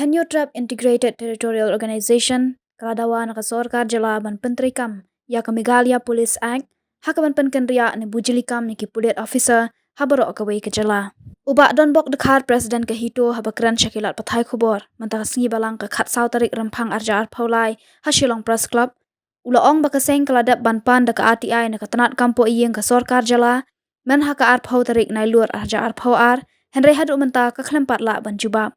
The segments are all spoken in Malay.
Henyo Trap Integrated Territorial Organization, Kaladawa Nakasorkar Jala Ban Pentrikam, Ya Kamigalia Police Act, Hakaban Penkenria ni Bujilikam ni Kipulit Officer, Habaro Akaway Kajala. Ubak don bok dekat Presiden Kahito habakran Syakilat Pathai Kubor, mentah singi balang ke Khat Sau Tarik Rempang Arja Arpaulai, Hasilong Press Club, Ulaong bakaseng keladap banpan deka RTI na katanat kampo iyeng ka Sorkar Jala, men haka Arpau Tarik Nailur Arja Arpau Ar, Henry Hadu mentah ke Klempat La Ban Jubab.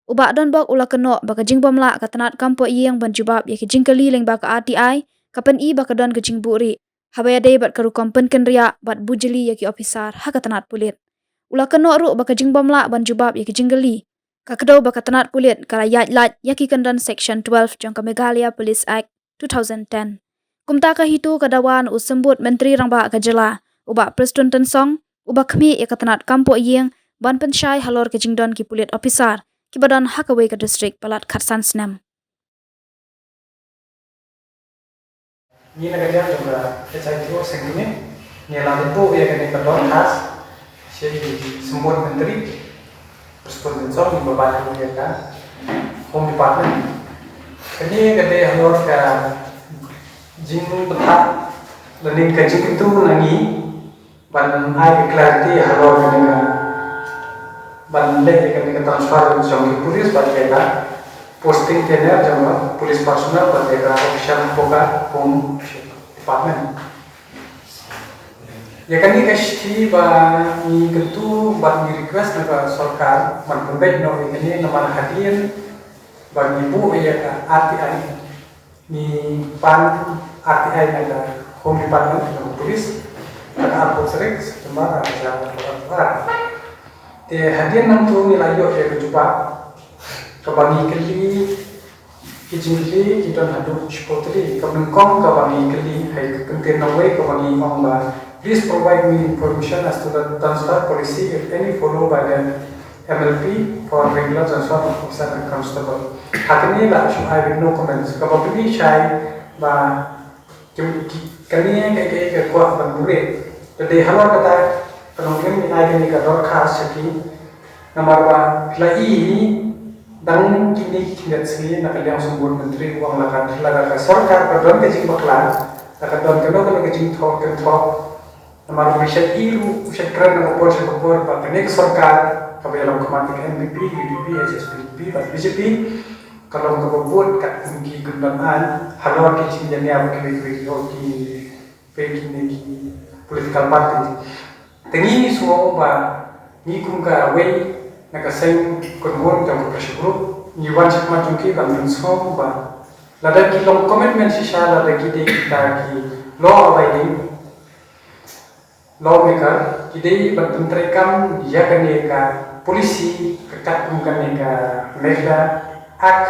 Ubak don bok ula kenok baka jingbom la katanat kampo iyeng ban jubab ya ki jingkeli leng baka RTI, kapan i baka don ke jingburi, habaya day bat karukom penken ria bat bujeli ya ki ofisar haka tanat pulit. Ula kenok ru baka jingbom la ban jubab ya ki jingkeli. Kakado baka tanat pulit kala yat lat ya ki kendan Section 12 jangka Meghalaya Police Act 2010. Kumta ka hitu kadawan usembut menteri rangba ka jela, ubak Preston Tensong, ubak kami ya katanat kampo iyeng ban pensyai halor ke jingdon ki pulit ofisar. Kibadan Hakaway ke distrik Palat Kharsan Snem. Ini negara juga kecai itu segini, nyelam itu ya kini kedon khas, si sembun menteri, Preston Tensong di beberapa yang kan, Home Department. Ini gede halor ke jing betat, lening ke jing itu nangi, ban ai clarity halor kene ban lek kene transfer jong polis badega posting tener jong polis personal badega official poka home department ya kan ni kasti ba ni kentu ban ni request na sarkar man pembed no ini nama hadian ba ni bu ya ka RTI ni pan RTI na home department ng polis ka apo sering cuma ada te hadian nam tu ni layo ya kejupa kabangi keli kijingli kita hadu spotri kabengkong kabangi keli hai contain away kabangi mamba please provide me information as to the transfer policy if any followed by the MLP for regular transfer of officer and constable hakini la I will no comments kababili shai ba kani ke kuat bandure jadi halor kata penonton ini ni kador khas seki nomor 1 lai dan kini tidak sih nak yang sembun menteri uang laga sarkar kadon ke jing baklan kadon keno ke jing thok nomor wishat iru wishat kran nomor por patne sarkar kabelam kematik MPP UDP SSPP BJP kalau untuk buat kat tinggi kendaraan halor ke jing jania ke political party tengi semua ba ni kumka away nakaseng konhon jang pressure group ni wajib majungki ban som ba lada ki long commitment sisa lada ki de kita ki law abiding lawmaker ki de ban pentrekam dia ka polisi kekat kumkan ka mehla ak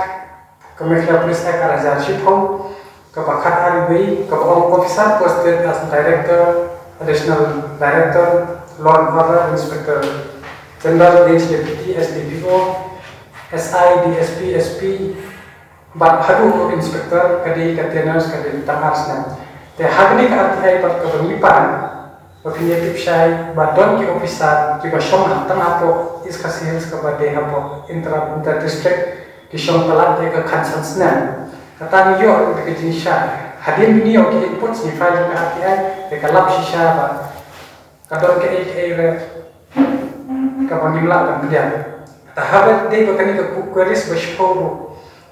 kemehla polis ak arajar shipong ka pakat arbi ka officer posted as director additional director law and order inspector general deputy SDPO SI DSP SP bat hadu inspector kadi containers kadi tangars nam te hagni ka RTI bat ka pengipan opiniative shai badon ki officer ki ba shong tang apo is ka sales ka ba de apo inter district ki shong palat de ka Kharsan Snem kata yo ke jinisha hadin ni o ki input ni file ka RTI de ka lab shisha ba kadon ke re kapangimla kan dia tahabat de bakani ka queries bashpo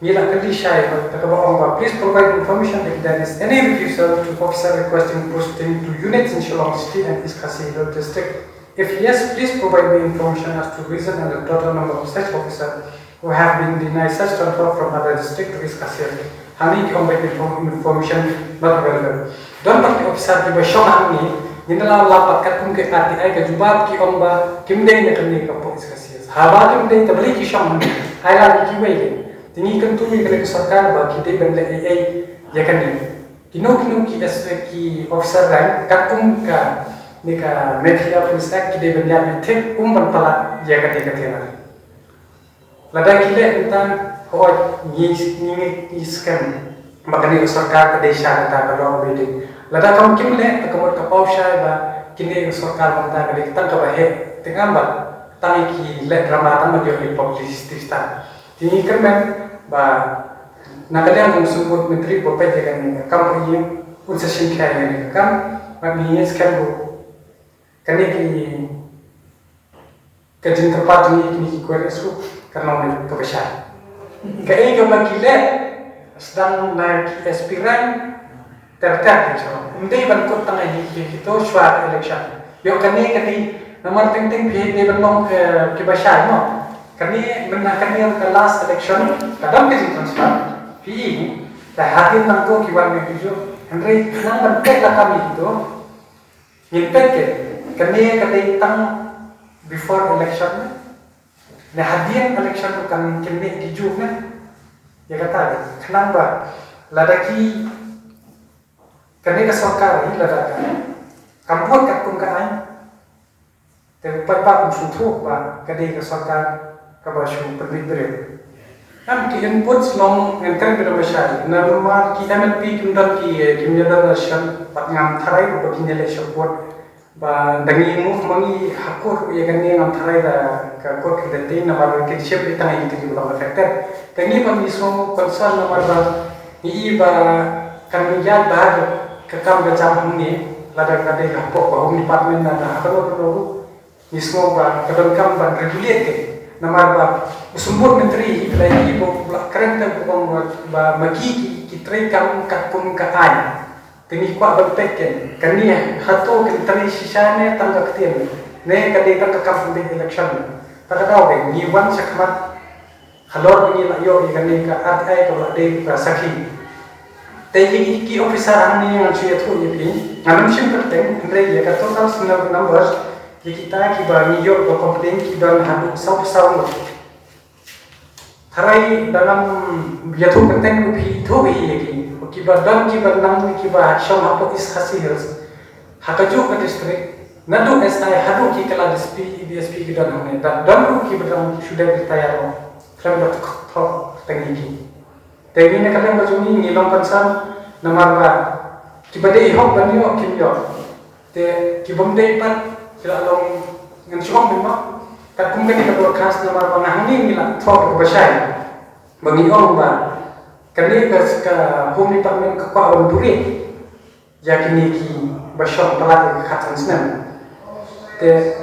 mila kali shay ta ka ba please provide information if there is any refusal to officer requesting posting to units in Shillong City and Iskasihilo district. If yes, please provide me information as to reason and the total number of such officers who have been denied such transfer from other district to Iskasihilo. Hani ki ombat information not available. Don't pak officer di bashong ni Nindala lapat kat kum ke RTI ke jubab ki omba kimdeng ne kani ka polis kasias haba kimdeng tabli ki sham haila ki wei tingi kan tu mi ke sarkar ba ki de bende ai ya kan kino ki ki officer ran kat kum ka ni ka media polis ak ki de bende ya tek ban pala ya kan ka tena lada ki le entan ho ni scam makani sarkar ka desha ta ka lo bede lada kam kimle akamot kapau shai ba kini sarkar banta kali kita ka bahe tengam ba tangi ki le drama tan ma jo publicity sta Ini kermen ba nakalian ang sumut menteri popet dengan kam ini unsashin kaya dengan kam mami sekarang bu kani ki kajin terpat ni ki kuat esku karena udah kebesar kaya ke makile sedang naik aspiran tertarik so hindi ban ko tanga ni ki to swat election yo kani nomor ting phi ni ban long ke besar no kami menakan yang ke last election kadang kita transfer PI dah hadir nangko kiwan में जो Henry nang berpek lah kami itu nyempet ke kami tang before election nah hadir election tu kami hijau kan ya kata kenapa ladaki kami ke sorkar ini ladakan kampung kat kumkaan terpapak musuh ba kami ke sorkar kabashu perbedaan. Nam ki input long engkau berbesar. Nama ki MLP kundan ki kimia shan ngam tharai ko kinele support ba dangi move mangi hakor ye kan ngam tharai da ka ko kidete nama ki shep itang ki ulang factor. Dangi pam iso concern nama ba I ba kaniyat ba ka kam ga jam ni lada ka de ko home department na hakalo ismo ba kadon kam ba regulate ke nama ba sumur menteri lagi ibu keren tak bukan ba magi kitrai kam kapun ka ai tini kwa berpeken kania hato kitrai sisane tangga ketien ne kadai tangga kapun de election tak tahu ke ni wan sakmat halor ni la yo ikani ka at ai ka de ka sakhi teji ki officer ani yang suya tu ni ngam sim perteng andre ya ka total numbers kita ki ba ni yo ko complain ki don hadu sau Harai dalam jatuh konten ubi itu lagi, kibar dan kibar nang kibar syam apa is hasil, hakaju ke distrik, nadu SI hadu ki kala DSP kita nang dan ru kibar sudah bertayar, framework thok tekniki. Tekniknya kalian berjuni ngilong pansan nomor ba, kibar deh ihok banyo kimyo, te kibom deh pat sila long ngansyong bima. Tak mungkin kita broadcast nomor pengahani nila thok bersai bagi orang ba kani ke home department ke kwa buri yakini ki basyam pelat khatan senam te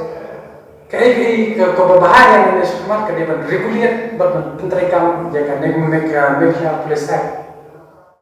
kai ke bahaya ni semua ke depan regulate ban pentrikam jaga nek mereka police act